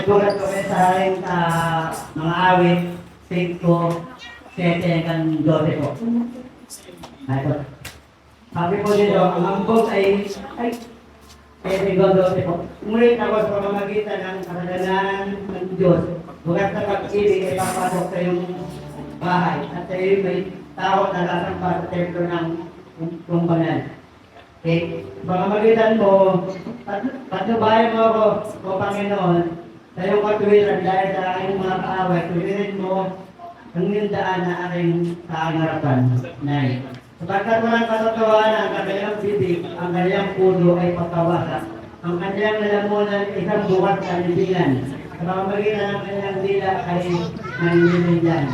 magbulat ko kayo sa aking mga awit, 5 ko, 7 kan 12 po. Ito. Sabi po dito, ang ambog ay 7 ko 12 po. Umulit ako sa pamamagitan ng kasalanan ng Diyos. Bukat sa pag-ibig ay papasok sa iyong bahay. At sa iyo may tawag na lasang sa templo ng kumbanan. Okay, pamamagitan mo, patnubayan mo ako, o Panginoon, sa iyong katuwiran dahil sa aking mga kaaway, tuwirin mo ang nindaan na aking kaangarapan. Sapagkat walang katotohanan ang kanilang bibig, ang kanilang puso ay pagkawasak. Ang kanilang lalamunan isang bukas na libingan. Sa pamamagitan ng kanilang dila ay naninilindan.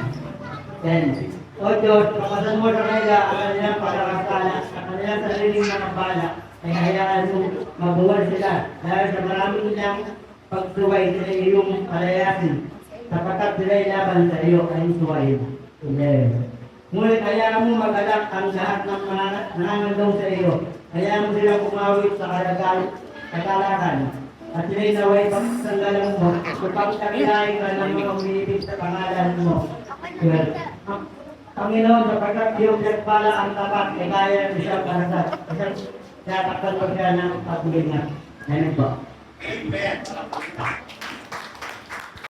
Then, O Diyos, pakasan mo sa kanila ang kanilang pagkakasala, ang kanilang sariling mga bala, ay hayaan mo mabuwal sila dahil sa maraming nilang pagsuway sa iyong palayasin, sapagkat sila'y laban sa iyo ay suwayin. Ngunit hayaan mo magalak ang lahat ng mga nangangandong sa iyo. Hayaan mo silang kumawit sa kagalakan. At sila'y naway pagsanggalang mo, upang takilain ka ng mga umiibig sa pangalan mo. Panginoon, sapagkat iyong nagpala ang tapat, ay kaya ng isang karasat. Isang tatakpan mo siya ng pagbilingat. Amen po. Amen.